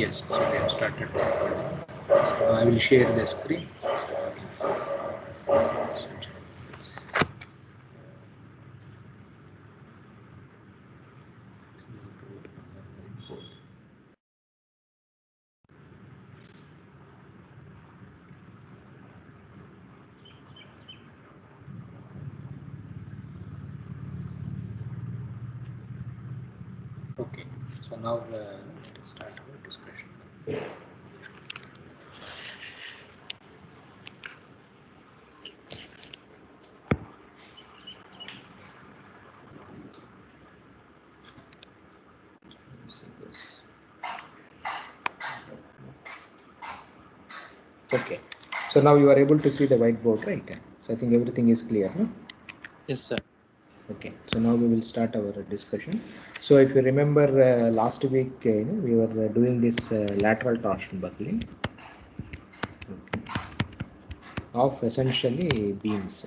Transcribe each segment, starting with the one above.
Yes, so we have started recording. I will share the screen so you can see. Switch on this. Okay, so now let us start our discussion. Okay, so now you are able to see the whiteboard, right? So I think everything is clear, no? Yes, sir. Okay, so now we will start our discussion. So if you remember last week, we were doing this lateral torsion buckling of essentially beams.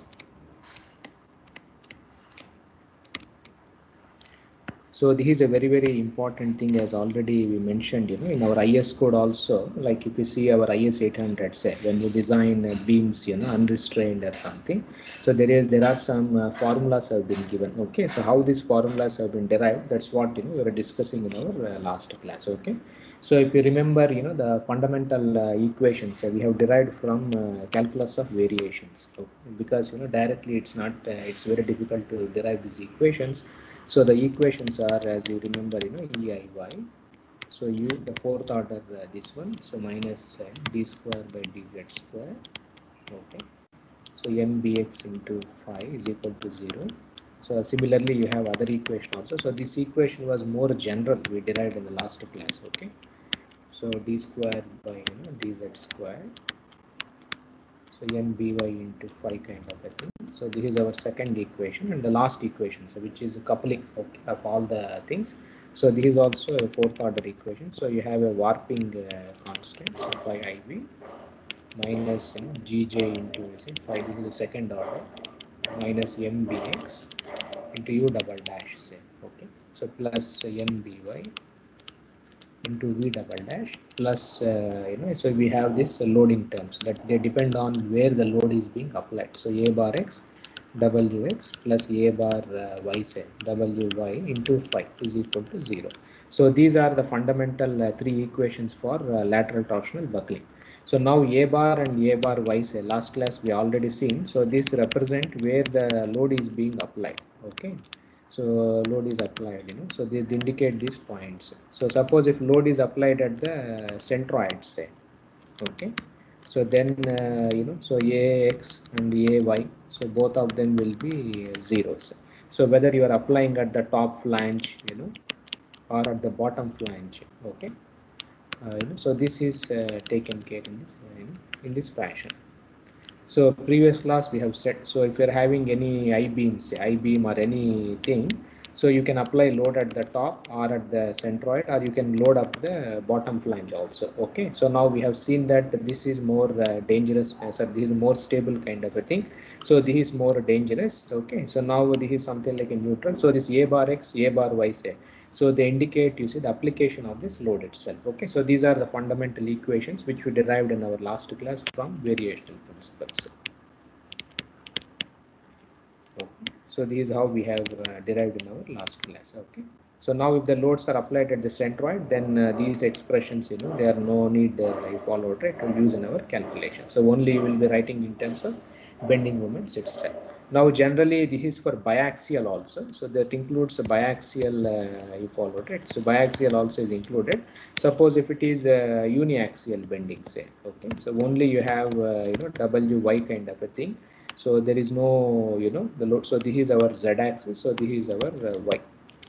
So this is a very, very important thing, as already we mentioned, in our IS code also. Like if you see our IS 800, say when you design beams, unrestrained or something. So there are some formulas have been given. Okay, so how these formulas have been derived, that's what we were discussing in our last class. Okay, so if you remember, the fundamental equations we have derived from calculus of variations. So, because directly it's not, it's very difficult to derive these equations. So the equations are, as you remember, EIY. So U, the fourth order, this one. So minus d square by dz square. Okay. So mbx into phi is equal to 0. So similarly, you have other equation also. So this equation was more general. We derived in the last class. Okay. So d square by dz square. So nby into phi kind of a thing. So this is our second equation, and the last equation, so which is a coupling of all the things. So this is also a fourth order equation. So you have a warping constant, so phi iv minus gj into phi, this is the second order, minus mbx into u double dash, say. Okay, so plus nby into v double dash plus so we have this loading terms that they depend on where the load is being applied. So a bar x wx plus a bar y, say wy into phi is equal to 0. So these are the fundamental three equations for lateral torsional buckling. So now a bar and a bar y, say last class we already seen. So this represent where the load is being applied. Okay, so load is applied, so they indicate these points. So suppose if load is applied at the centroid, say. Okay, so then so ax and ay, so both of them will be zeros. So whether you are applying at the top flange, or at the bottom flange. Okay, so this is taken care in this fashion. So previous class we have said, so if you're having any I-beam, say I-beam or anything, so you can apply load at the top or at the centroid, or you can load up the bottom flange also. Okay, so now we have seen that this is more dangerous, so this is more stable kind of a thing. So this is more dangerous. Okay, so now this is something like a neutral. So this a bar x, a bar y, say. So they indicate, you see, the application of this load itself. Okay, so these are the fundamental equations which we derived in our last class from variational principles. Okay. So this is how we have derived in our last class. Okay. So now if the loads are applied at the centroid, then these expressions, there are no need you followed, right, to use in our calculation. So only you will be writing in terms of bending moments itself. Now generally this is for biaxial also. So that includes biaxial you followed, right. So biaxial also is included. Suppose if it is uniaxial bending, say. Okay. So only you have wy kind of a thing. So there is no the load. So this is our z-axis. So this is our y.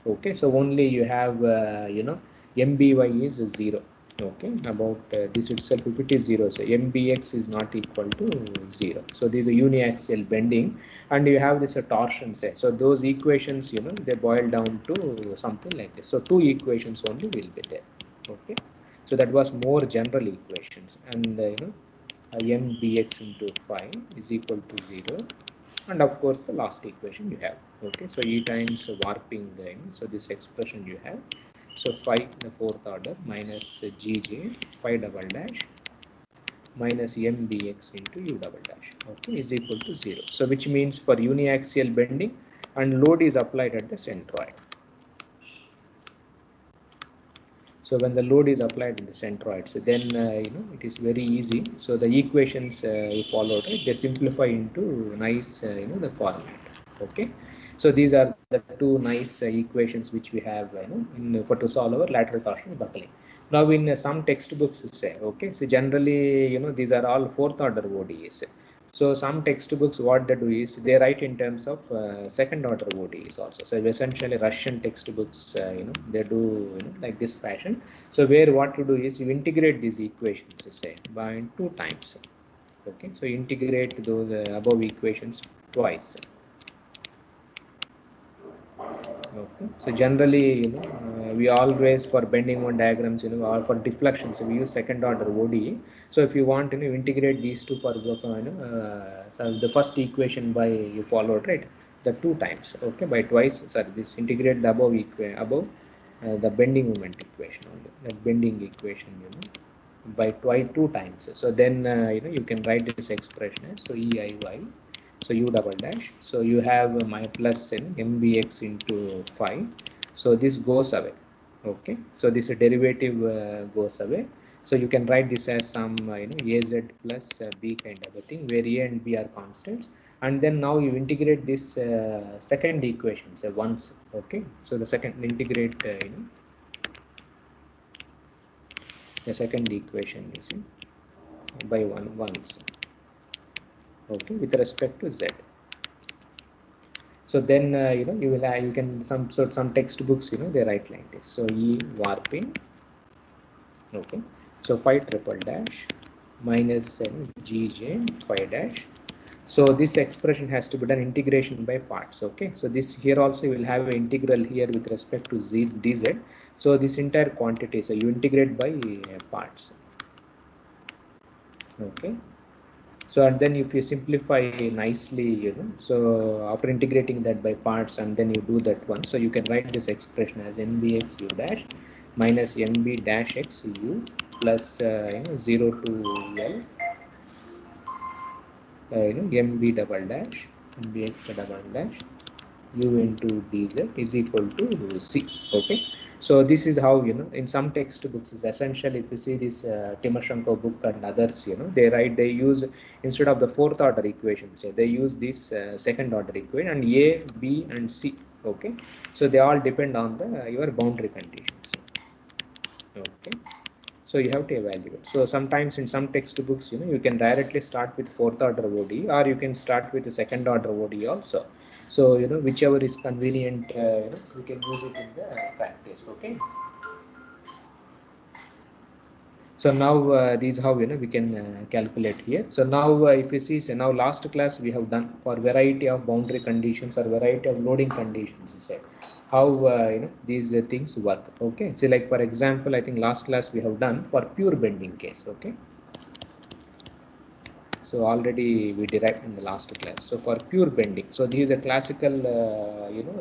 Okay, so only you have mby is 0. Okay, about this itself, if it is 0, so mbx is not equal to 0. So this is a uniaxial bending, and you have this torsion, say. So those equations, they boil down to something like this. So two equations only will be there. Okay, so that was more general equations, and mbx into phi is equal to 0. And of course the last equation you have. Okay, so E times warping, so this expression you have. So phi the fourth order minus gj phi double dash minus mbx into u double dash, okay, is equal to 0. So which means for uniaxial bending and load is applied at the centroid. So when the load is applied in the centroid, so then it is very easy. So the equations you followed, right, they simplify into nice the format. Okay, so these are the two nice equations which we have for to solve our lateral torsional buckling. Now in some textbooks say, okay, so generally these are all fourth order ODEs. So some textbooks, what they do is they write in terms of second order ODEs also. So essentially Russian textbooks, they do like this fashion. So where what you do is you integrate these equations, say by 2 times. Okay, so integrate those above equations twice. Okay, so generally we always for bending one diagrams or for deflections we use second order ODE. So if you want integrate these two for so the first equation by you followed, right, the 2 times, okay, by twice, sorry, this integrate the above the bending moment equation only, that bending equation by twice 2 times. So then you can write this expression as so eiy, so u double dash, so you have my plus in mbx into phi, so this goes away. Okay, so this derivative goes away, so you can write this as some az plus b kind of a thing where a and b are constants, and then now you integrate this second equation, so once. Okay, so the second integrate the second equation is by once, okay, with respect to z. So then you will you can some textbooks they write like this. So E warping, okay, so phi triple dash minus gj phi dash. So this expression has to be done integration by parts. Okay, so this here also you will have an integral here with respect to z dz. So this entire quantity, so you integrate by parts. Okay, so and then if you simplify nicely, so after integrating that by parts and then you do that one, so you can write this expression as nbx u dash minus nb dash x u plus 0 to l mb double dash nbx double dash u into dz is equal to c. Okay, so this is how in some textbooks is essentially, if you see this Timoshenko book and others, they write, they use instead of the fourth order equations, they use this second order equation and a b and c. Okay, so they all depend on the your boundary conditions. Okay, so you have to evaluate. So sometimes in some textbooks you can directly start with fourth order ODE, or you can start with the second order ODE also. So whichever is convenient, we can use it in the practice. Okay, so now these how we can calculate here. So now if you see, so now last class we have done for variety of boundary conditions or variety of loading conditions, say how these things work. Okay, so like for example, I think last class we have done for pure bending case. Okay, so already we derived in the last class. So for pure bending, so this is a classical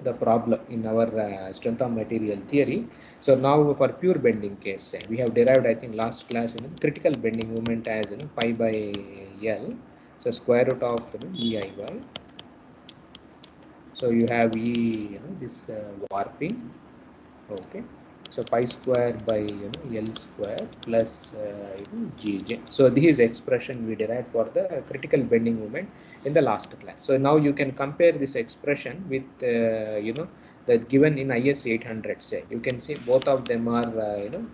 the problem in our strength of material theory. So now for pure bending case, we have derived, I think last class critical bending moment as pi by l, so square root of eiy. So you have e this warping. Okay, so pi square by l square plus gj. So this is expression we derived for the critical bending moment in the last class. So now you can compare this expression with that given in IS 800. Say you can see both of them are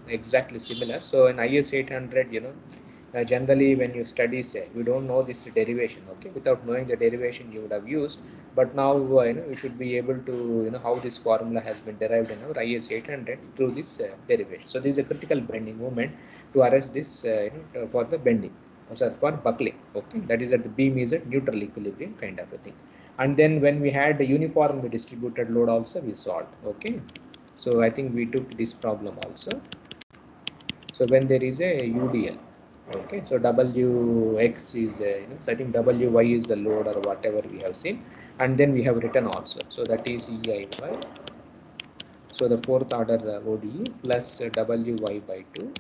exactly similar. So in IS 800, generally when you study, say you don't know this derivation. Okay, without knowing the derivation you would have used, but now you should be able to how this formula has been derived in our IS 800 through this derivation. So this is a critical bending moment to arrest this for the bending, sorry, for buckling. Okay, that is that the beam is at neutral equilibrium kind of a thing. And then when we had the uniformly distributed load also we solved. Okay, so I think we took this problem also. So when there is a UDL, okay, so Wx is so I think Wy is the load or whatever we have seen, and then we have written also. So that is Eiy. So the fourth order ODE plus Wy by 2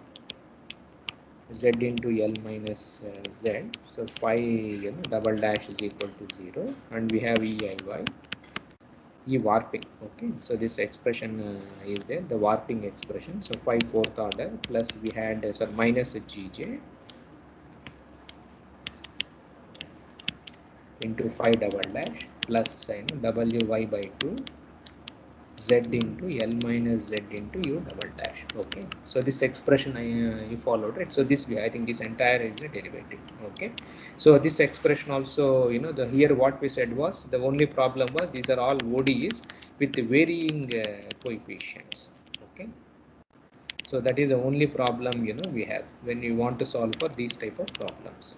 z into L minus z. So phi double dash is equal to 0, and we have Eiy, E warping. Okay, so this expression is there, the warping expression. So phi fourth order plus we had minus Gj into phi double dash plus Wy by 2 z into L minus z into U double dash. Okay, so this expression you followed, right? So this way I think this entire is the derivative. Okay, so this expression also, the here what we said was the only problem was these are all ODEs with varying coefficients. Okay, so that is the only problem we have when you want to solve for these type of problems.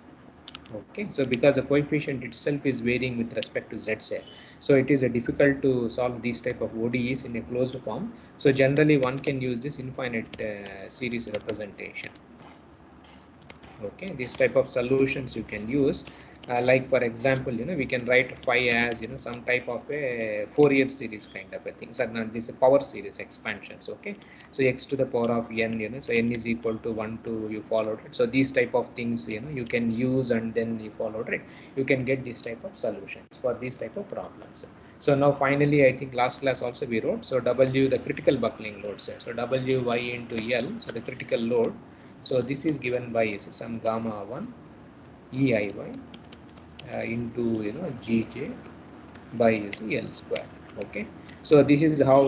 Okay, so because the coefficient itself is varying with respect to z cell, so it is difficult to solve these type of ODEs in a closed form. So generally one can use this infinite series representation. Okay, this type of solutions you can use, like for example we can write phi as some type of a Fourier series kind of a thing. So now this is power series expansions. Okay, so x to the power of n, so n is equal to 1 to you followed it. So these type of things you can use, and then you followed it, you can get this type of solutions for these type of problems. So now finally I think last class also we wrote, so W the critical buckling load, so Wy into L, so the critical load. So this is given by some gamma 1 Eiy into Gj by L square. Okay, so this is how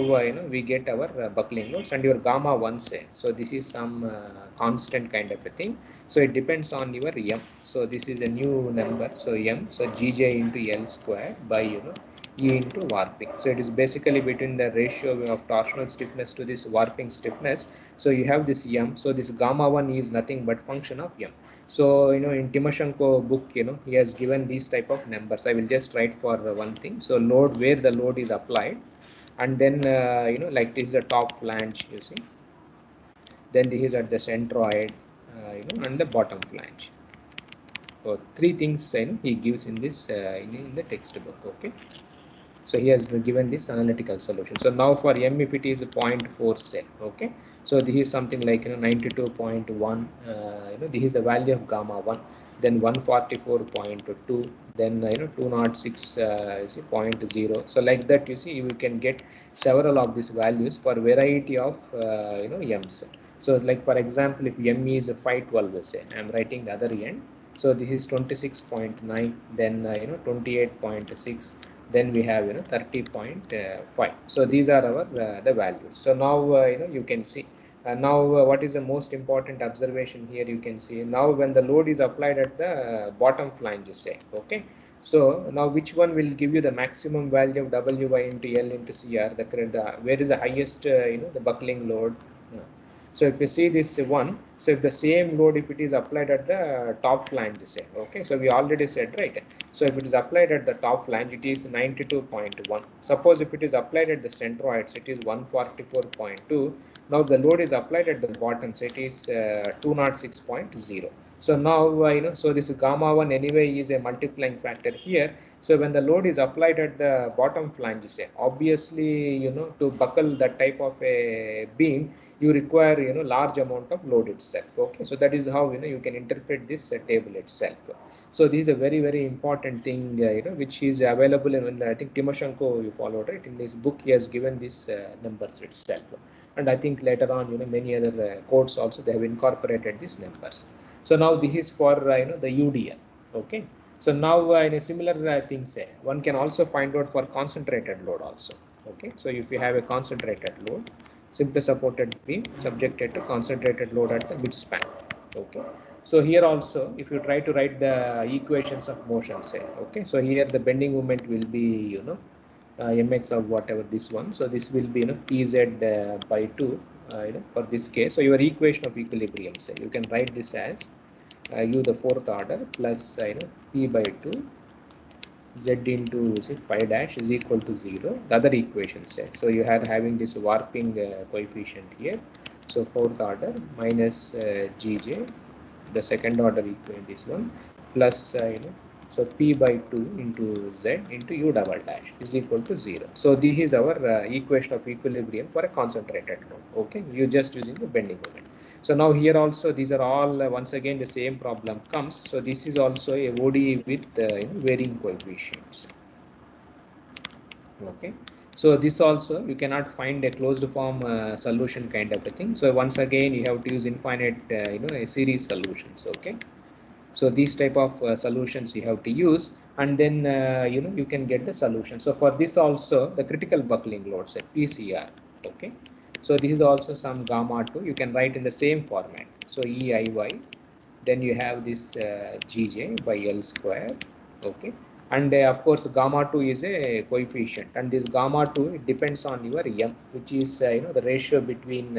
we get our buckling loads, and your gamma 1 say, so this is some constant kind of a thing, so it depends on your m. So this is a new number, so m, so Gj into L square by E into warping. So it is basically between the ratio of torsional stiffness to this warping stiffness. So you have this m, so this gamma 1 is nothing but function of m. So in Timoshenko book, he has given these type of numbers. I will just write for one thing. So load, where the load is applied, and then like this is the top flange, you see. Then this is at the centroid, and the bottom flange. So three things he gives in this in the textbook. Okay. So he has given this analytical solution. So now for m, if it is 0.4 say, okay, so this is something like 92.1, this is the value of gamma 1, then 144.2, then 206 is 0.0. So like that, you see, you can get several of these values for variety of m's. So like for example, if m is 512, say I am writing the other end, so this is 26.9, then 28.6, then we have 30.5. So these are our the values. So now you can see now what is the most important observation here. You can see now when the load is applied at the bottom flange, you say, okay, so now which one will give you the maximum value of Wy into L into Cr, the where is the highest the buckling load. So if you see this one, so if the same load, if it is applied at the top flange, say, okay, so we already said, right, so if it is applied at the top flange, it is 92.1. Suppose if it is applied at the centroids, it is 144.2. Now the load is applied at the bottom, so it is 206.0. So now so this gamma 1 anyway is a multiplying factor here. So when the load is applied at the bottom flange, say, obviously to buckle that type of a beam, you require large amount of load itself. Okay, so that is how you can interpret this table itself. So this is a very important thing which is available in I think Timoshenko you followed, right? In this book he has given these numbers itself, and I think later on many other codes also they have incorporated these numbers. So now this is for the UDL. Okay, so now in a similar thing, say one can also find out for concentrated load also. Okay, so if you have a concentrated load, simply supported beam subjected to concentrated load at the midspan. Okay, so here also if you try to write the equations of motion, say, okay, so here the bending moment will be mx of whatever this one, so this will be pz by 2 for this case. So your equation of equilibrium, say, you can write this as u the fourth order plus p by 2 z into say phi dash is equal to 0, the other equation set. So you are having this warping coefficient here, so fourth order minus gj, the second order equation, this one, plus So P by 2 into Z into U double dash is equal to 0. So this is our equation of equilibrium for a concentrated load. Okay, you just using the bending moment. So now here also these are all once again the same problem comes. So this is also a ODE with varying coefficients. Okay, so this also you cannot find a closed form solution kind of a thing. So once again you have to use infinite a series solutions. Okay, so these type of solutions you have to use, and then you can get the solution. So for this also the critical buckling loads at PCR. Okay, so this is also some gamma 2 you can write in the same format. So EIY, then you have this GJ by L square. Okay, and of course gamma 2 is a coefficient, and this gamma 2 it depends on your M, which is the ratio between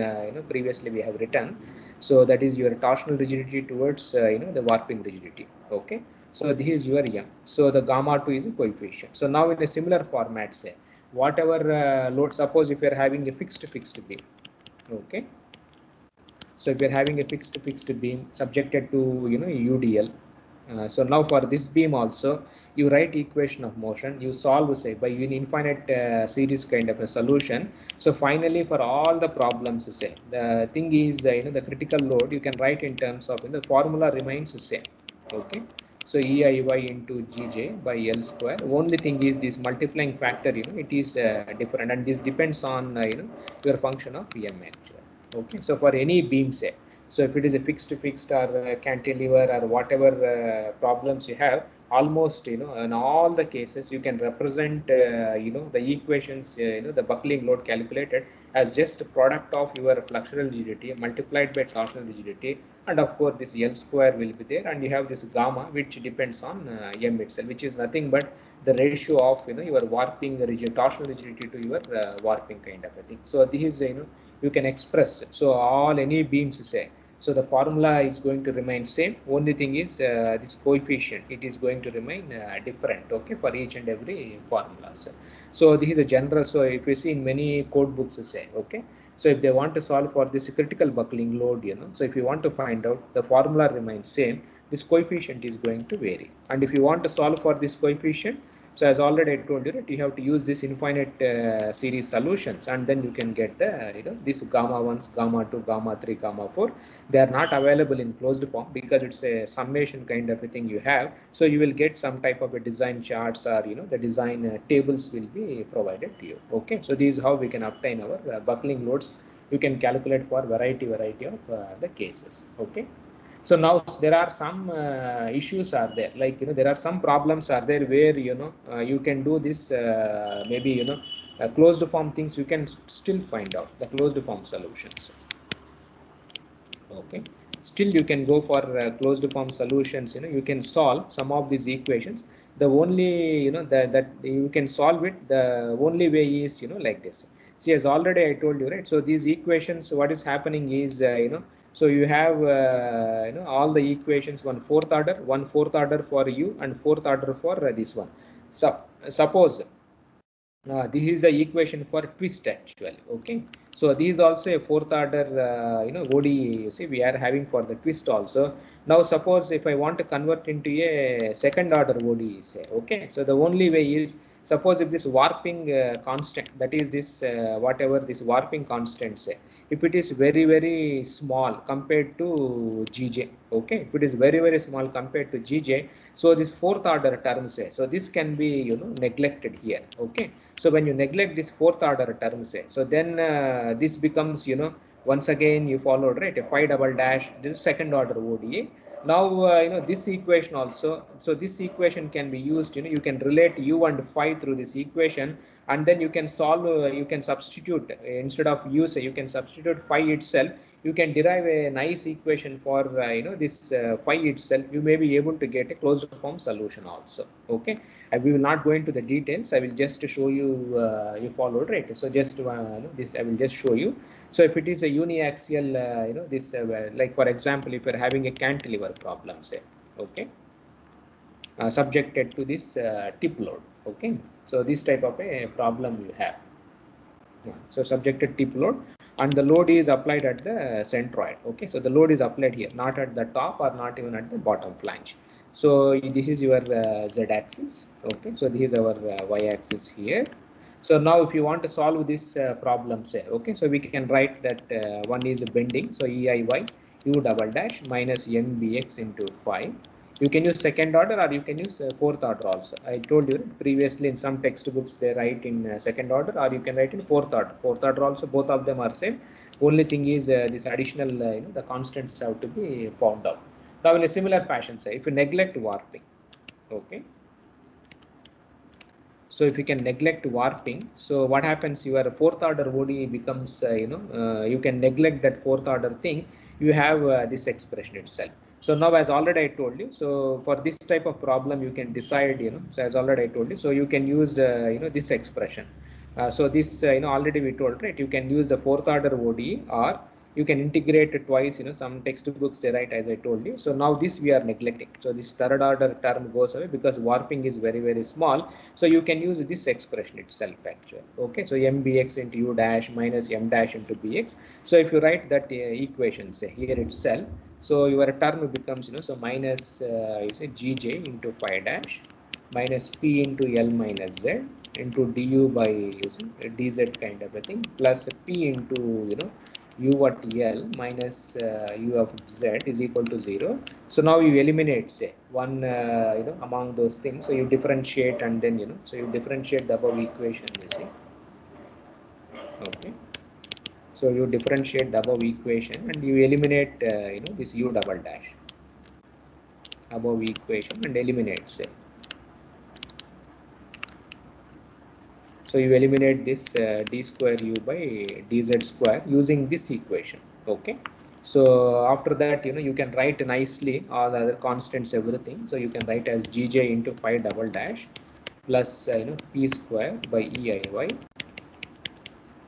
previously we have written. So that is your torsional rigidity towards the warping rigidity. Okay, so this is your M. So the gamma 2 is a coefficient. So now in a similar format, say whatever load, suppose if you are having a fixed beam. Okay, so if you're having a fixed beam subjected to UDL, so now for this beam also you write equation of motion, you solve say by an infinite series kind of a solution. So finally for all the problems, say the thing is the critical load you can write in terms of the formula remains the same. Okay, so EIY into GJ by L square. Only thing is this multiplying factor it is different, and this depends on your function of M actually. Okay, so for any beam, say, so if it is a fixed or cantilever or whatever problems you have, almost in all the cases you can represent the equations the buckling load calculated as just a product of your flexural rigidity multiplied by torsional rigidity, and of course this L square will be there, and you have this gamma which depends on M itself, which is nothing but the ratio of your warping rigid torsional rigidity to your warping kind of a thing. So this is you can express. So all any beams say, so the formula is going to remain same. Only thing is this coefficient it is going to remain different. Okay, for each and every formula. So this is a general. So if you see in many code books say, okay, so if they want to solve for this critical buckling load, so if you want to find out, the formula remains same, this coefficient is going to vary. And if you want to solve for this coefficient, so as already I told you that you have to use this infinite series solutions, and then you can get the this gamma 1s, gamma 2, gamma 3, gamma 4. They are not available in closed form because it's a summation kind of a thing you have. So you will get some type of a design charts, or the design tables will be provided to you. Okay, so this is how we can obtain our buckling loads. You can calculate for variety of the cases. Okay, so now there are some issues are there, like there are some problems are there where you can do this maybe closed form things you can still find out the closed form solutions. Okay, still you can go for closed form solutions, you can solve some of these equations. The only that you can solve it, the only way is like this. See, as already I told you, right? So these equations, what is happening is so you have all the equations, one fourth order for you and fourth order for this one. So suppose this is the equation for twist actually. Okay, so this is also a fourth order ODE. You see, we are having for the twist also. Now suppose if I want to convert into a second order ODE, say, okay, so the only way is, suppose if this warping constant, that is this whatever this warping constant, say, if it is very small compared to GJ. Okay, if it is very small compared to GJ, so this fourth order term, say, so this can be neglected here. Okay, so when you neglect this fourth order term, say, so then this becomes once again you followed, right, a phi double dash, this is second order ODE. Now this equation also, so this equation can be used, you can relate u and phi through this equation, and then you can solve, you can substitute, instead of u, say, you can substitute phi itself. You can derive a nice equation for this phi itself. You may be able to get a closed form solution also. Okay, we will not go into the details. I will just show you, you followed, right? So just this I will just show you. So if it is a uniaxial this like for example, if you're having a cantilever problem, say, okay, subjected to this tip load. Okay, so this type of a problem you have. So subjected tip load, and the load is applied at the centroid. Okay, so the load is applied here, not at the top or not even at the bottom flange. So this is your z axis. Okay, so this is our y axis here. So now if you want to solve this problem, say, okay, so we can write that one is bending, so EIY u double dash minus NBX into phi. You can use second order or you can use fourth order also. I told you previously in some textbooks they write in second order, or you can write in fourth order. Fourth order also, both of them are same. Only thing is this additional, the constants have to be found out. Now in a similar fashion, say if you neglect warping, okay. So if you can neglect warping, so what happens? Your fourth order ODE becomes, you can neglect that fourth order thing. You have this expression itself. So now, as already I told you, so for this type of problem, you can decide, so as already I told you, so you can use, this expression. So this, already we told, right? You can use the fourth order ODE, or you can integrate it twice. Some textbooks they write as I told you. So now this we are neglecting. So this third order term goes away because warping is very, very small. So you can use this expression itself actually. Okay, so mbx into u dash minus m dash into bx. So if you write that equation, say here itself, so your term becomes, so minus you say gj into phi dash minus p into l minus z into du by using dz kind of a thing, plus p into, u at L minus u of z is equal to 0. So now you eliminate, say, one among those things. So you differentiate, and then so you differentiate the above equation, you see. Okay, so you differentiate the above equation and you eliminate this u double dash above equation and eliminate, say. So you eliminate this d square u by dz square using this equation. Okay, so after that, you can write nicely all the other constants, everything. So you can write as gj into phi double dash plus p square by eiy,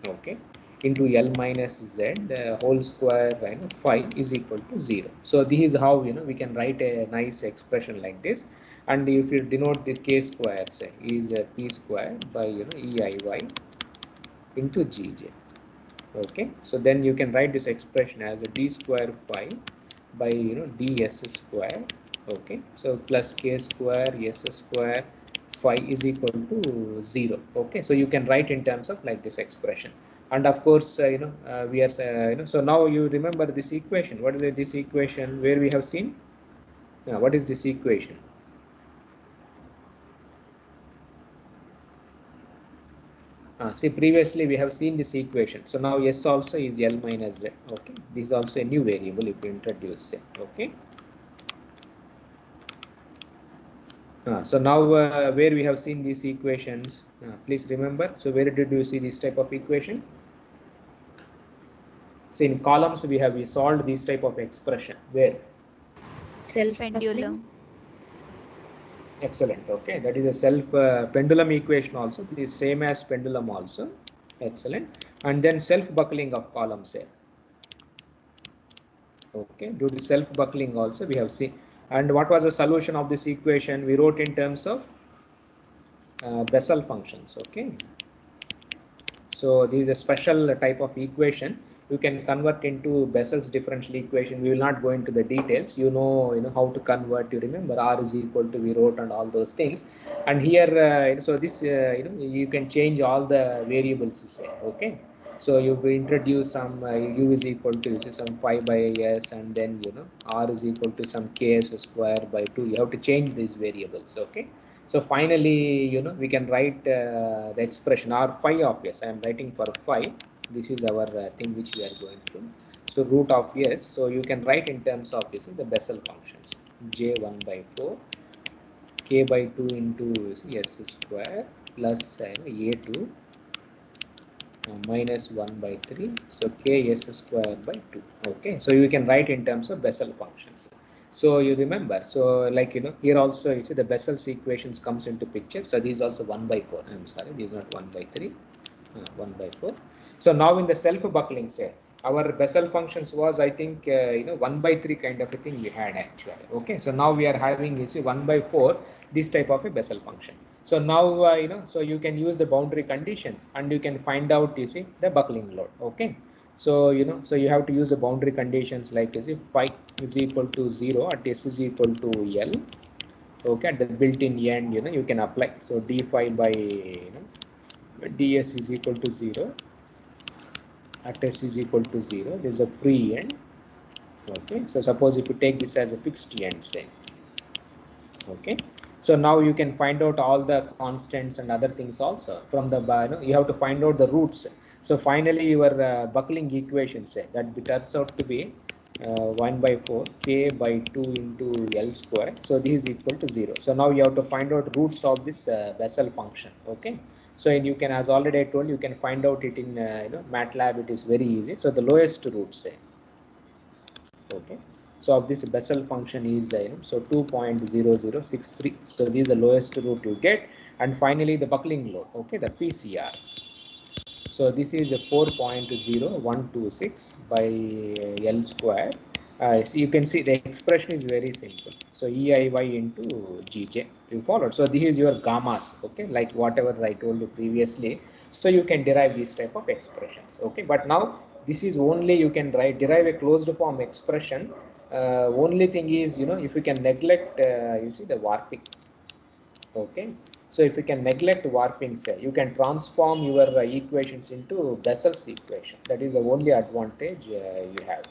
okay, into l minus z whole square phi is equal to 0. So this is how we can write a nice expression like this. And if you denote the k square, say, is p square by eiy into gj. Okay, so then you can write this expression as a d square phi by ds square. Okay, so plus k square s square phi is equal to 0. Okay, so you can write in terms of like this expression. And of course, we are so now you remember this equation. What is this equation where we have seen? What is this equation? See, previously we have seen this equation. So now s also is l minus z. Okay, this is also a new variable if you introduce it. Okay. So now where we have seen these equations, please remember. So where did you see this type of equation? So in columns we solved this type of expression. Where? Self pendulum. Excellent. Okay, that is a self pendulum equation also. This is same as pendulum also. Excellent. And then self buckling of columns here. Okay, due to self buckling also we have seen. And what was the solution of this equation? We wrote in terms of Bessel functions. Okay, so this is a special type of equation. You can convert into Bessel's differential equation. We will not go into the details. You know how to convert. You remember R is equal to, we wrote, and all those things. And here, so this you can change all the variables. Say, okay. So you introduce some u is equal to some phi by s, and then r is equal to some ks square by 2. You have to change these variables. Okay. So finally, we can write the expression r phi of s. I am writing for phi. This is our thing which we are going to. So root of s. So you can write in terms of this the Bessel functions. J1 by 4, k by 2 into s square plus a2 minus 1 by 3. So k s square by 2. Okay. So you can write in terms of Bessel functions. So you remember, so like here also you see the Bessel's equations comes into picture. So these also 1 by 4. I'm sorry, these are not 1 by 3, 1 by 4. So now in the self buckling, say, our Bessel functions was, I think 1 by 3 kind of a thing we had actually. Okay, so now we are having, you see, 1 by 4, this type of a Bessel function. So now so you can use the boundary conditions and you can find out, you see, the buckling load. Okay, so so you have to use the boundary conditions like, you see, phi is equal to 0 at s is equal to l, Okay, at the built-in end, you can apply. So d phi by ds is equal to 0, at s is equal to 0. There is a free end. Okay, so suppose if you take this as a fixed end, say. Okay, so now you can find out all the constants and other things also from the you have to find out the roots. So finally your buckling equation, say that turns out to be 1 by 4 k by 2 into L square. So this is equal to 0. So now you have to find out roots of this Bessel function. Okay, so you can, as already I told, you can find out it in MATLAB. It is very easy. So the lowest root, say. Okay, so of this Bessel function is so 2.0063. So this is the lowest root you get. And finally the buckling load, okay, the PCR. So this is a 4.0126 by L square. So you can see the expression is very simple. So EIY into GJ, you followed. So this is your gammas, okay, like whatever I told you previously. So you can derive these type of expressions, okay. But now this is only you can derive a closed form expression. Only thing is, if you can neglect, you see the warping. Okay, so if you can neglect warping, say, you can transform your equations into Bessel's equation. That is the only advantage you have.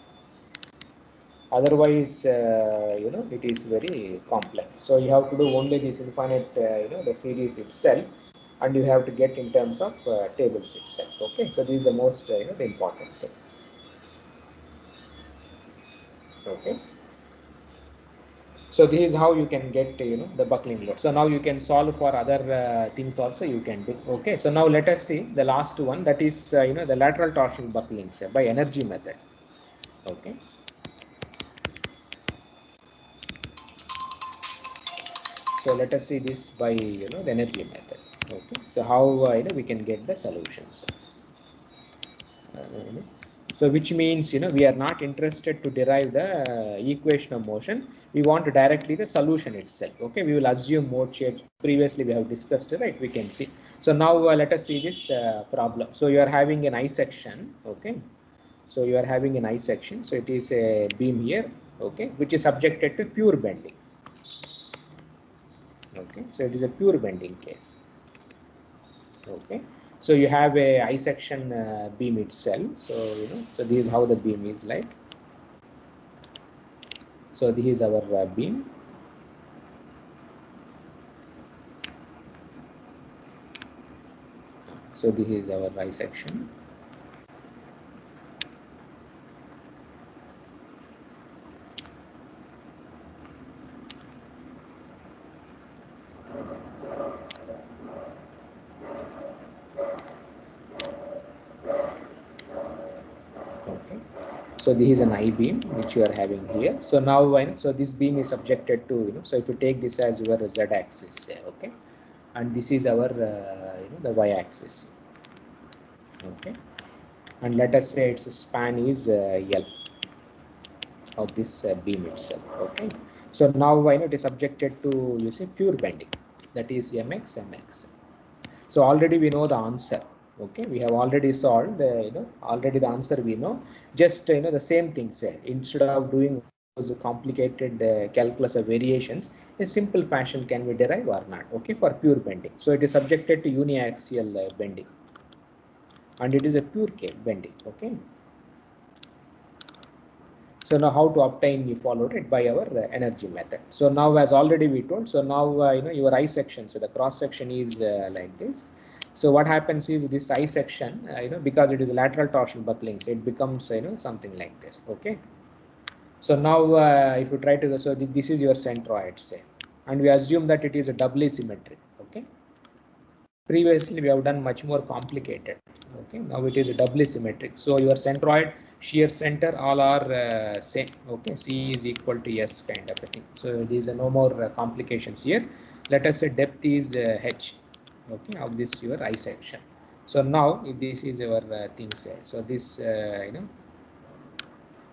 Otherwise, it is very complex. So you have to do only this infinite, the series itself, and you have to get in terms of tables itself. Okay, so this is the most, the important thing. Okay. So this is how you can get the buckling load. So now you can solve for other things also you can do. Okay, so now let us see the last one, that is the lateral torsion buckling, say, by energy method. Okay, so let us see this by the energy method. Okay, so how we can get the solutions. So which means we are not interested to derive the equation of motion. We want directly the solution itself. Okay, we will assume mode shapes. Previously we have discussed it, right? We can see. So now let us see this problem. So you are having an I section. Okay, so you are having an I section. So it is a beam here. Okay, which is subjected to pure bending. Okay, so it is a pure bending case. Okay, so you have a I section beam itself. So so this is how the beam is like. So this is our beam. So this is our I section. Okay, so this is an I beam which you are having here. So now so this beam is subjected to so if you take this as your Z axis, okay, and this is our the Y axis. Okay, and let us say its span is L of this beam itself. Okay, so now it is subjected to pure bending, that is mx. So already we know the answer. Okay, we have already solved already the answer we know. Just the same thing, say, instead of doing those complicated calculus of variations, a simple fashion can be derived or not. Okay, for pure bending. So it is subjected to uniaxial bending, and it is a pure bending. Okay, so now how to obtain, we followed it by our energy method. So now, as already we told, so now your I section, so the cross section is like this. So what happens is this I section, because it is lateral torsion buckling, so it becomes something like this. Okay, so now if you try to, so this is your centroid, say, and we assume that it is a doubly symmetric. Okay, previously we have done much more complicated. Okay, now it is a doubly symmetric. So your centroid, shear center, all are same. Okay, C is equal to S kind of a thing. So there is no more complications here. Let us say depth is H. Okay, of this your I section. So now if this is your thing, say, so this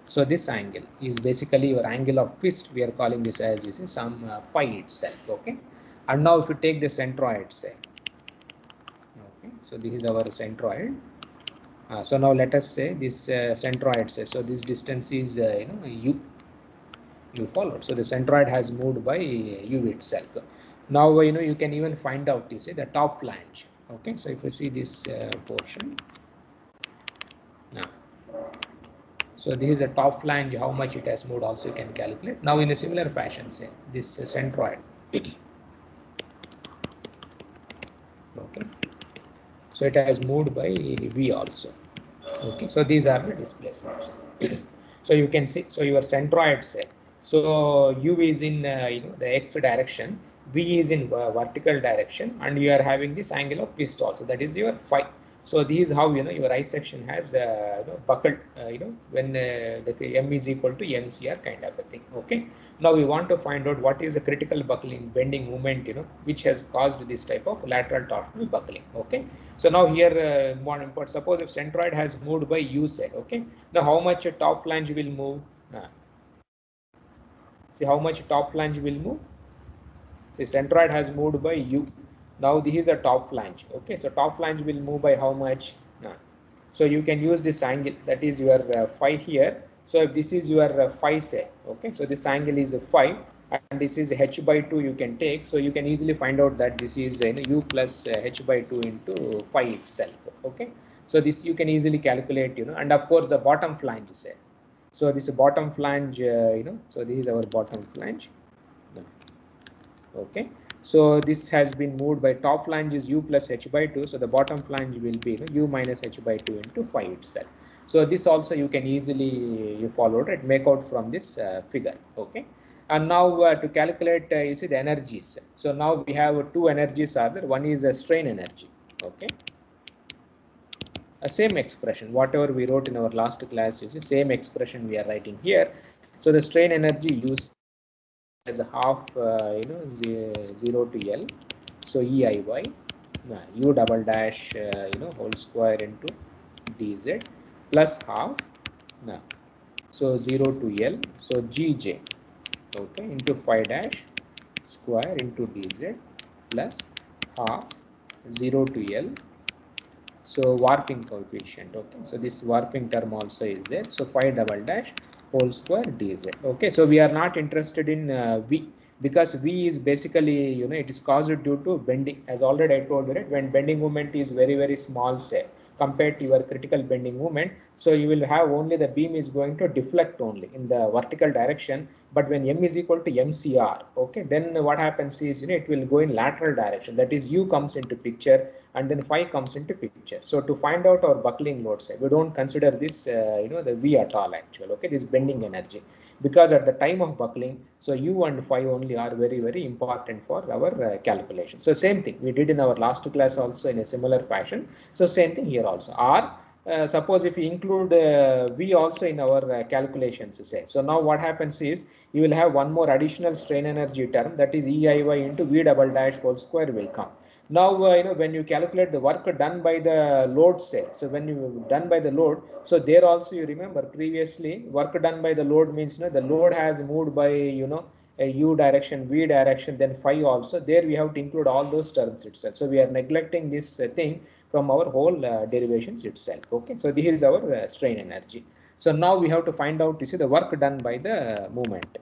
so this angle is basically your angle of twist. We are calling this as some phi itself. Okay, and now if you take the centroid, say. Okay, so this is our centroid. So now let us say this centroid, say, so this distance is u. You followed. So the centroid has moved by u itself. Now you can even find out, you see, the top flange. Okay, so if you see this portion now, so this is a top flange, how much it has moved also you can calculate. Now in a similar fashion, say this centroid. Okay, so it has moved by v also. Okay, so these are the displacements. So you can see, so your centroid, say, so u is in the x direction, v is in vertical direction, and you are having this angle of twist also, that is your phi. So this is how your I section has buckled, when the m is equal to mcr kind of a thing. Okay, now we want to find out what is the critical buckling bending moment which has caused this type of lateral torsional buckling. Okay, so now here one import, suppose if centroid has moved by u set. Okay, now how much a top flange will move? See how much top flange will move. See, centroid has moved by u. Now this is a top flange. Okay, so top flange will move by how much? So you can use this angle, that is your phi here. So if this is your phi, say, okay, so this angle is phi, and this is h by 2 you can take. So you can easily find out that this is u plus h by 2 into phi itself. Okay, so this you can easily calculate, and of course the bottom flange, say. So this bottom flange, so this is our bottom flange. Okay, so this has been moved by top flange is u plus h by 2, so the bottom flange will be u minus h by 2 into phi itself. So this also you can easily you follow it, make out from this figure. Okay, and now to calculate you see the energies. So now we have two energies are there. One is a strain energy. Okay, a same expression whatever we wrote in our last class, you see same expression we are writing here. So the strain energy used as a half 0 to L, so EIY u double dash whole square into dz plus half so 0 to L, so GJ, okay, into phi dash square into dz plus half 0 to L, so warping coefficient. Okay, so this warping term also is there, so phi double dash whole square dz. Okay, so we are not interested in v, because v is basically it is caused due to bending, as already I told you, right? When bending moment is very small, say, compared to your critical bending moment, so you will have only the beam is going to deflect only in the vertical direction. But when m is equal to mcr, okay, then what happens is it will go in lateral direction, that is u comes into picture, and then phi comes into picture. So to find out our buckling load, say, we don't consider this the v at all actually. Okay, this bending energy, because at the time of buckling, so u and phi only are very important for our calculation. So same thing we did in our last class also in a similar fashion. So same thing here also. Or suppose if we include v also in our calculations, say, so now what happens is you will have one more additional strain energy term, that is EIY into v double dash whole square will come. Now when you calculate the work done by the load, say, so when you done by the load, so there also you remember previously work done by the load means the load has moved by a u direction, v direction, then phi also, there we have to include all those terms itself. So we are neglecting this thing from our whole derivations itself. Okay, so this is our strain energy. So now we have to find out, you see, the work done by the movement.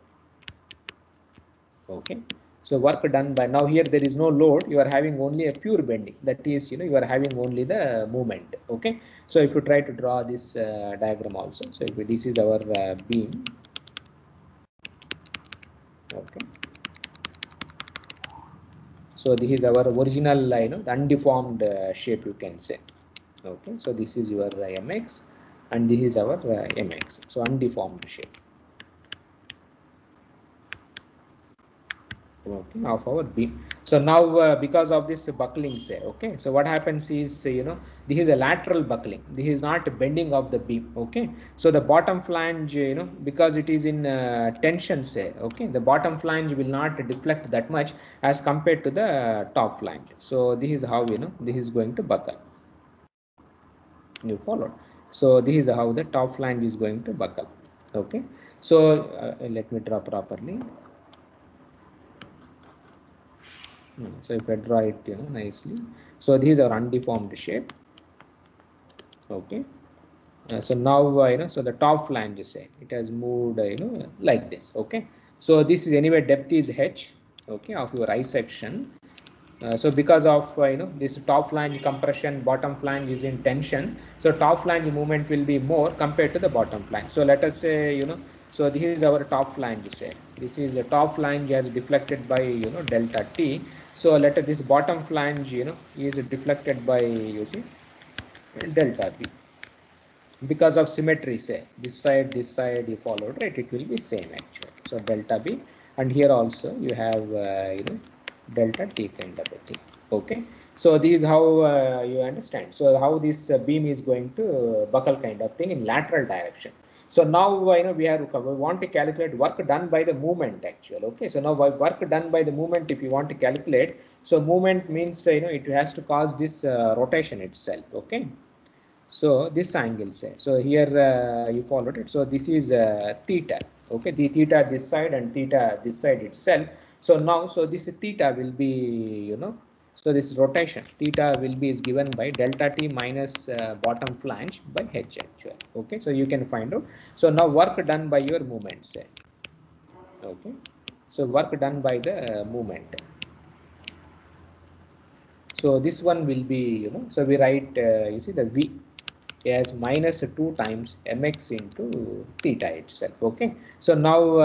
Okay, so work done by, now here there is no load, you are having only a pure bending, that is you are having only the movement. Okay, so if you try to draw this diagram also, so if this is our beam. Okay, so this is our original the undeformed shape, you can say. Okay, so this is your mx, and this is our mx, so undeformed shape. Okay, of our beam. So now because of this buckling, say, okay, so what happens is this is a lateral buckling, this is not bending of the beam. Okay, so the bottom flange because it is in tension, say, okay, the bottom flange will not deflect that much as compared to the top flange. So this is how this is going to buckle. You followed. So this is how the top flange is going to buckle. Okay, so let me draw properly. So if I draw it nicely, so these are undeformed shape. Okay, so now so the top flange, say, it has moved like this. Okay, So this is anyway, depth is h, okay, of your I section. So because of this top flange compression, bottom flange is in tension, so top flange movement will be more compared to the bottom flange. So let us say, so this is our top flange, say this is a top flange as deflected by delta t. So let us, this bottom flange is deflected by, you see, delta b. Because of symmetry, say this side you followed, right, it will be same actually. So delta b, and here also you have delta t kind of a thing. Okay, so this is how you understand. So how this beam is going to buckle kind of thing in lateral direction. So now we want to calculate work done by the movement actually. Okay, so now work done by the movement, if you want to calculate, so movement means it has to cause this rotation itself. Okay, so this angle, say, so here you followed it. So this is theta. Okay, the theta this side and theta this side itself. So now, so this theta will be, so this rotation theta will be is given by delta t minus bottom flange by h actually. Okay, so you can find out. So now work done by your movement, say. Okay, so work done by the movement. So this one will be, so we write, you see, the v as minus 2 times mx into theta itself. Okay, so now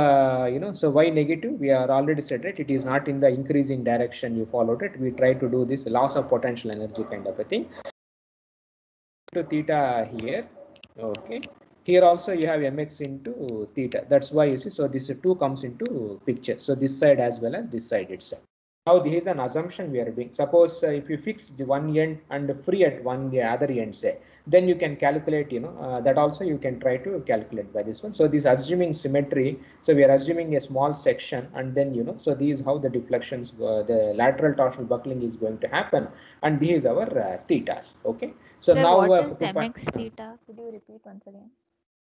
so why negative, we are already said, right, it is not in the increasing direction you followed it. We try to do this loss of potential energy kind of a thing to theta here. Okay, here also you have mx into theta, that's why you see, so this 2 comes into picture, so this side as well as this side itself. Now this is an assumption we are doing. Suppose if you fix the one end and free at the other end, say, then you can calculate, that also you can try to calculate by this one. So this assuming symmetry, so we are assuming a small section, and then so this is how the deflections, the lateral torsional buckling is going to happen, and this is our thetas. Okay, so Sir, now what is mx theta? Could you repeat once again?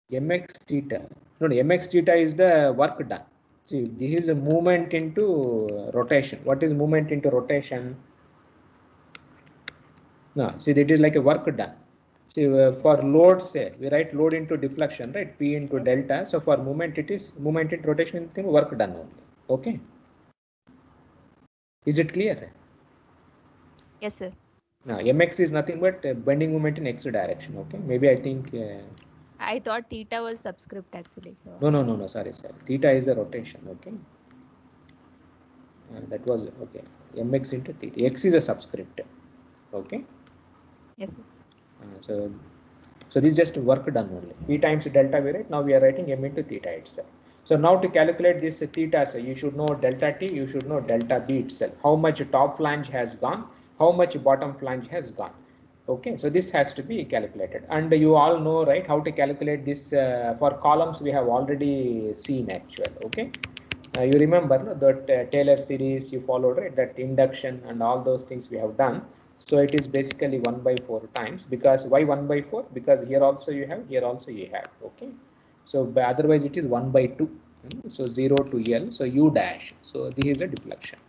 mx theta, no, mx theta is the work done. See, this is a movement into rotation. What is movement into rotation? No, see, that is like a work done. See, for load, say, we write load into deflection, right? P into delta. So for movement, it is movement into rotation, thing work done only. Okay. Is it clear? Yes, sir. Now, mx is nothing but bending moment in x direction. Okay. Maybe I think. I thought theta was subscript actually. So No. Sorry. Theta is a rotation. Okay. That was okay. Mx into theta. X is a subscript. Okay. yes, sir. So this is just work done only. P times delta we write. Now we are writing m into theta itself. So now to calculate this theta, so you should know delta t, you should know delta b itself. How much top flange has gone, how much bottom flange has gone. Okay, so this has to be calculated. And you all know, right, how to calculate this for columns we have already seen actually. Okay. You remember, no, that Taylor series you followed, right, that induction and all those things we have done. So it is basically 1 by 4 times, because why 1 by 4? Because here also you have, here also you have. Okay, so otherwise it is 1 by 2. So 0 to L, so U dash, so this is a deflection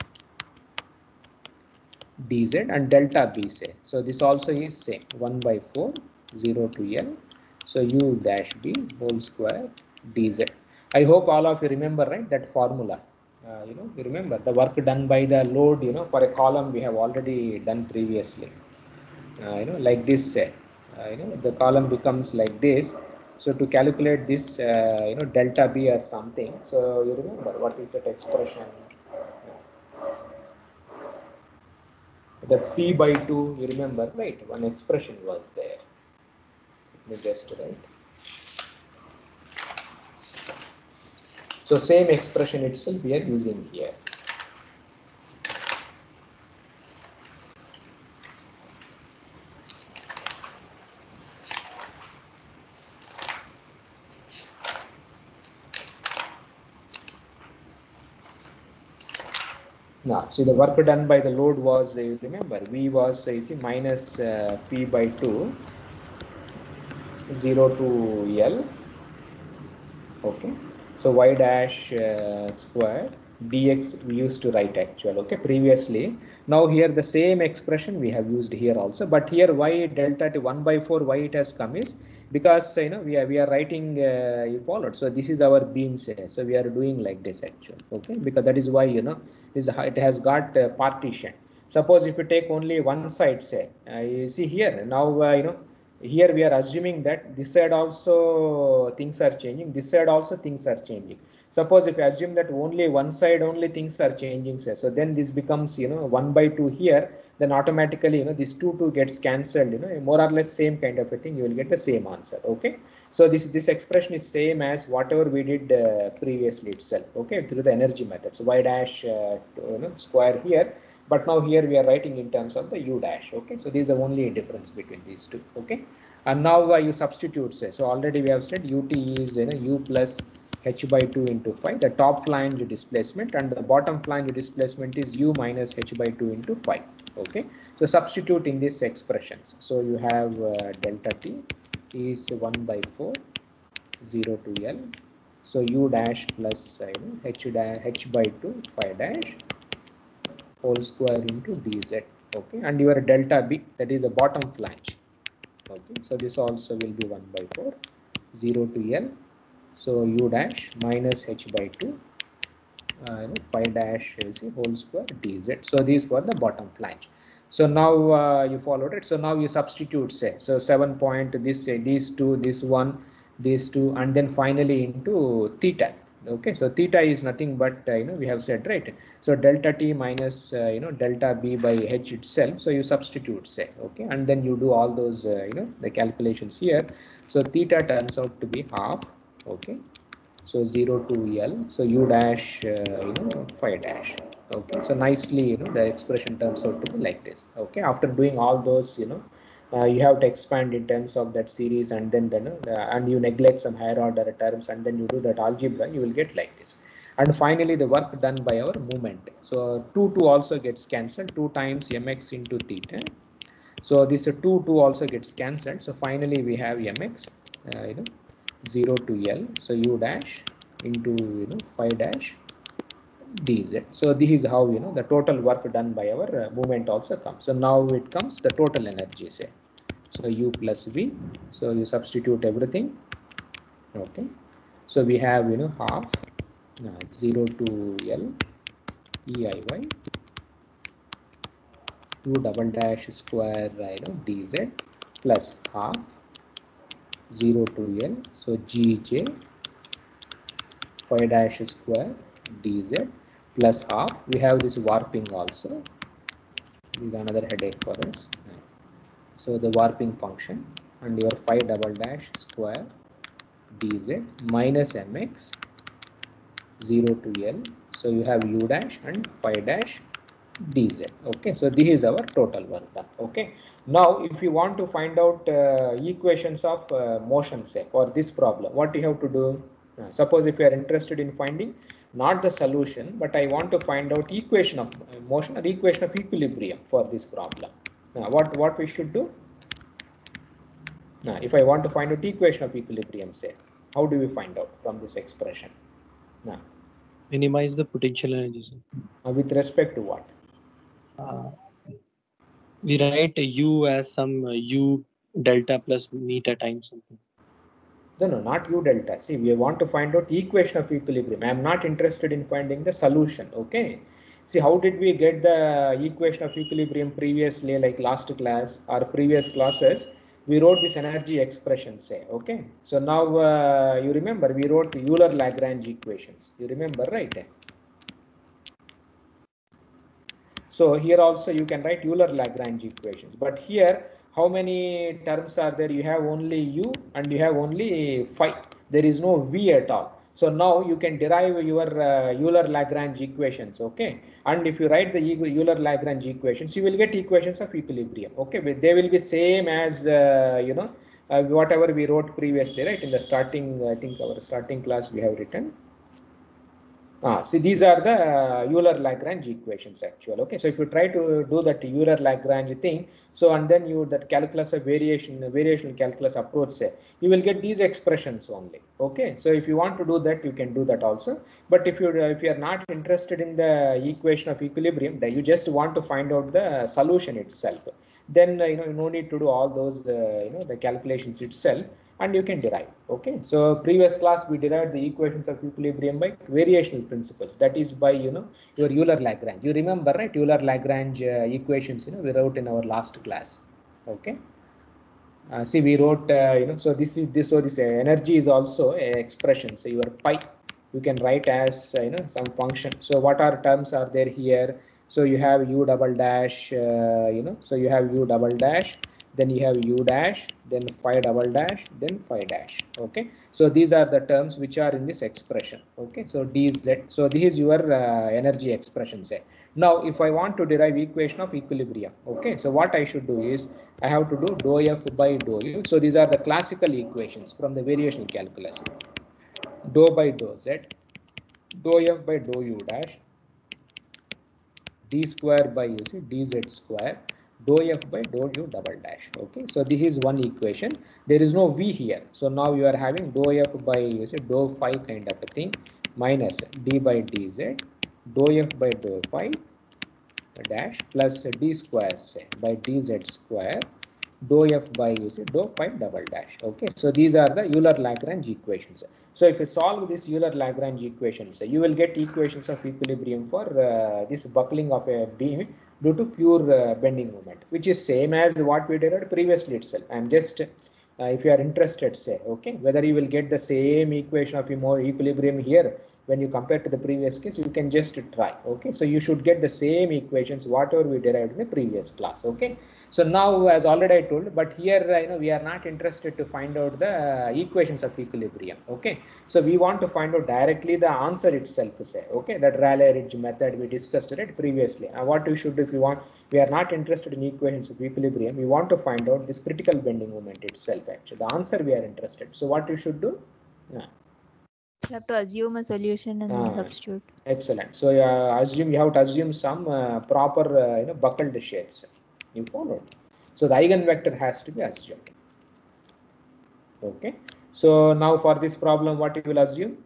dz, and delta b, say, so this also is same, 1 by 4, 0 to L, so U dash b whole square dz. I hope all of you remember, right, that formula. You remember the work done by the load, for a column we have already done previously. Like this, say, the column becomes like this. So to calculate this, delta b or something. So you remember what is that expression? The p by 2, you remember, right? One expression was there. Let me just write. So same expression itself we are using here. Now, see, the work done by the load was, you remember, V was, you see, minus P by 2, 0 to L. Okay. So y dash square dx we used to write actual, okay, previously. Now here the same expression we have used here also, but here y delta to 1 by 4, why it has come is because we are writing you followed. So this is our beam say. So we are doing like this actually. Okay, because that is why it has got partition. Suppose if you take only one side, say you see here now here we are assuming that this side also things are changing, this side also things are changing. Suppose if you assume that only one side only things are changing, say, so then this becomes 1 by 2 here, then automatically this 2 gets cancelled, more or less same kind of a thing, you will get the same answer. Okay, so this expression is same as whatever we did previously itself. Okay, through the energy method. So y dash square here, but now here we are writing in terms of the u dash. Okay, so this is the only difference between these two. Okay, and now you substitute, say, so already we have said ut is u plus h by 2 into phi, the top flange displacement, and the bottom flange displacement is u minus h by 2 into phi. Okay, so substitute in these expressions. So you have delta t is 1 by 4 0 to L, so u dash plus h by 2 phi dash whole square into dz. Okay, and your delta b, that is the bottom flange. Okay, so this also will be 1 by 4 0 to L, so u dash minus h by 2 phi dash is whole square dz. So these were the bottom flange. So now you followed it. So now you substitute, say, so 7 point this, these two, this one, these two, and then finally into theta. Okay, so theta is nothing but we have said, right, so delta t minus delta b by h itself. So you substitute, say, okay, and then you do all those the calculations here. So theta turns out to be half. Okay, so 0 to L, so u dash phi dash. Okay, so nicely the expression turns out to be like this. Okay, after doing all those you have to expand in terms of that series, and then and you neglect some higher order terms, and then you do that algebra, you will get like this. And finally the work done by our moment. So 2 also gets cancelled, 2 times mx into theta. So this 2 also gets cancelled. So finally we have mx 0 to L, so u dash into phi dash dz. So this is how the total work done by our movement also comes. So now it comes the total energy, say, so u plus v. So you substitute everything. Okay, so we have half 0 to L eiy u double dash square dz plus half 0 to L, so gj phi dash square dz plus half. We have this warping also. This is another headache for us. So the warping function, and your phi double dash square dz minus mx 0 to L. So you have u dash and phi dash dz. Okay, so this is our total work done. Okay, now if you want to find out equations of motion, say, for this problem, what you have to do? Suppose if you are interested in finding not the solution, but I want to find out equation of motion or equation of equilibrium for this problem. What we should do? If I want to find out equation of equilibrium, say, how do we find out from this expression? Minimize the potential energy. With respect to what? We write u as some u delta plus neta times something. No, not u delta. See, we want to find out equation of equilibrium. I am not interested in finding the solution. Okay. See, how did we get the equation of equilibrium previously, like last class or previous classes? We wrote this energy expression, say. Okay. So now you remember we wrote the Euler-Lagrange equations. You remember, right? So here also you can write Euler-Lagrange equations. But here, how many terms are there? You have only u and you have only phi. There is no v at all. So now you can derive your Euler-Lagrange equations. Okay, and if you write the Euler-Lagrange equations, you will get equations of equilibrium. Okay, but they will be same as whatever we wrote previously, right? In the starting, I think our starting class we have written. See, these are the Euler-Lagrange equations actually. Okay, so if you try to do that Euler-Lagrange thing, so and then you that calculus of variational calculus approach, say, you will get these expressions only. Okay, so if you want to do that, you can do that also. But if you are not interested in the equation of equilibrium, then you just want to find out the solution itself, then no need to do all those the calculations itself. and you can derive. Okay, so previous class we derived the equations of equilibrium by variational principles, that is by your Euler-Lagrange. You remember, right? Euler-Lagrange equations we wrote in our last class. Okay, see, we wrote so this energy is also a expression. So your pi you can write as some function. So what are terms are there here? So you have u double dash so you have u double dash, then you have u dash, then phi double dash, then phi dash. Okay, so these are the terms which are in this expression. Okay, so dz, so this is your energy expression. Say now if I want to derive equation of equilibrium, okay, so what I should do is I have to do dou f by dou u. So these are the classical equations from the variational calculus. Dou by dou z, dou f by dou u dash, d square by dz square, dou f by dou u double dash. Okay, so this is one equation. There is no v here. So now you are having dou f by dou phi kind of a thing minus d by dz, dou f by dou phi dash plus d square by dz square, dou f by dou phi double dash. Okay, so these are the Euler-Lagrange equations. So if you solve this Euler-Lagrange equations, you will get equations of equilibrium for this buckling of a beam due to pure bending moment, which is same as what we did previously itself. I am just if you are interested, say, okay, whether you will get the same equation of more equilibrium here when you compare to the previous case, you can just try. Okay, so you should get the same equations whatever we derived in the previous class. Okay, so now as already I told, but here we are not interested to find out the equations of equilibrium. Okay, so we want to find out directly the answer itself. Say, okay, that Rayleigh-Ridge method we discussed it previously. And what we should do, if you want, we are not interested in equations of equilibrium, we want to find out this critical bending moment itself. Actually, the answer we are interested. So what you should do? You have to assume a solution and then substitute. Excellent. So assume, you have to assume some proper buckled shapes. You followed. So the eigenvector has to be assumed. Okay. So now for this problem, what you will assume?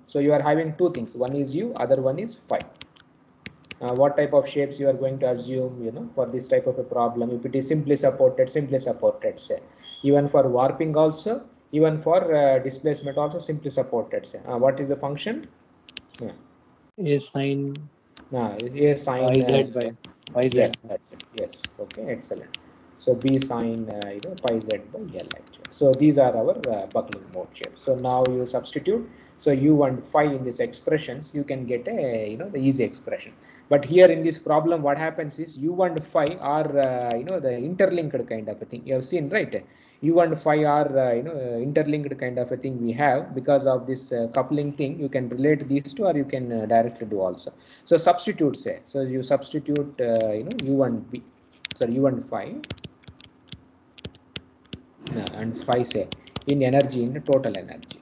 So you are having two things. One is u, other one is phi. What type of shapes you are going to assume? For this type of a problem, if it is simply supported, say. Even for warping also, even for displacement also, simply supported. Say. What is the function? A sine A sine phi z by phi z. yeah, that's it. Yes. Okay. Excellent. So B sine pi z by L actually. So these are our buckling mode shapes. So now you substitute. So u and phi in these expressions, you can get a the easy expression. But here in this problem, what happens is u and phi are the interlinked kind of a thing. You have seen, right? U and phi are interlinked kind of a thing we have because of this coupling thing. You can relate these two, or you can directly do also. So substitute, say. So you substitute u and b. Sorry, u and phi and phi, say, in energy, in total energy.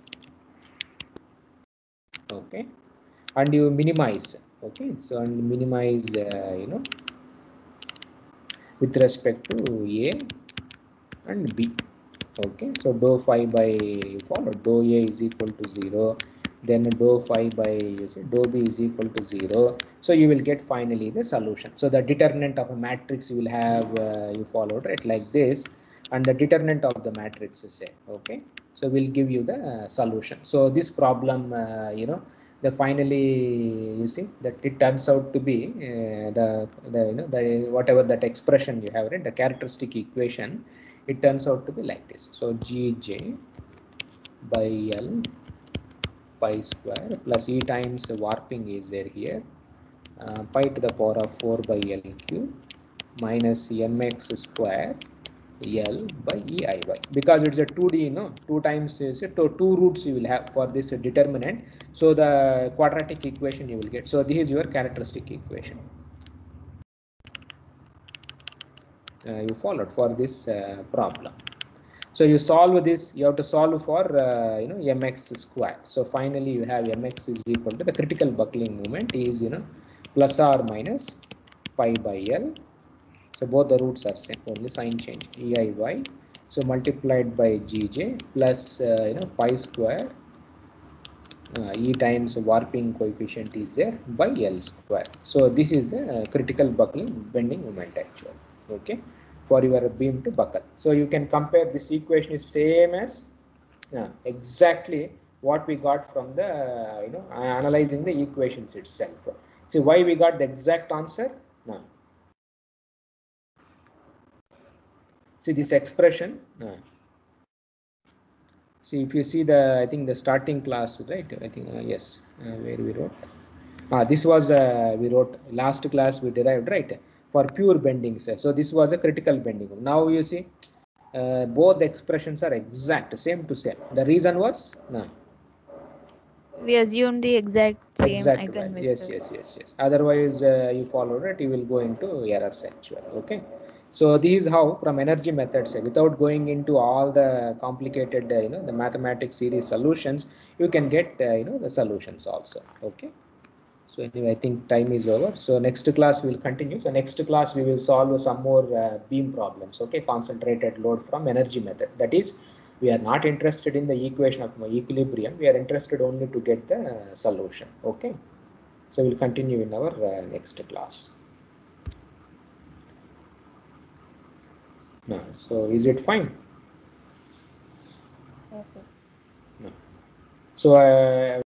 Okay, and you minimize. Okay, so and minimize with respect to A and B. Okay, so dou phi by follow dou A is equal to 0, then dou phi by dou B is equal to 0. So you will get finally the solution. So the determinant of a matrix you will have you followed, right, like this, and the determinant of the matrix is say, okay, so we'll give you the solution. So this problem the finally you see that it turns out to be the whatever that expression you have, right, the characteristic equation, it turns out to be like this. So Gj by L pi square plus E times warping is there here, pi to the power of 4 by L cube minus mx square L by Eiy, because it's a 2D, 2 times is two roots you will have for this determinant. So the quadratic equation you will get. So this is your characteristic equation. You followed for this problem. So you solve this, you have to solve for mx square. So finally you have mx is equal to the critical buckling moment is plus or minus pi by L. So both the roots are same, only sign change, Eiy. So multiplied by Gj plus pi square E times warping coefficient is there by L square. So this is the critical buckling bending moment actually. Okay, for your beam to buckle. So you can compare this equation is same as Exactly what we got from the analyzing the equations itself. See why we got the exact answer? No. See this expression. See if you see the, I think the starting class, right? I think yes, where we wrote. This was we wrote last class we derived, right, for pure bendings. So this was a critical bending. Now you see both expressions are exact, same to same. The reason was no. We assume the exact same Exact value. eigenvector. Yes. Otherwise, you follow it, you will go into errors actually. Okay. So this is how from energy methods, without going into all the complicated, the mathematics series solutions, you can get, the solutions also. Okay. So anyway, I think time is over. So next class we will continue. So next class we will solve some more beam problems. Okay, concentrated load from energy method. That is, we are not interested in the equation of equilibrium. We are interested only to get the solution. Okay. So we'll continue in our next class. No. So is it fine? Yes, sir. No. So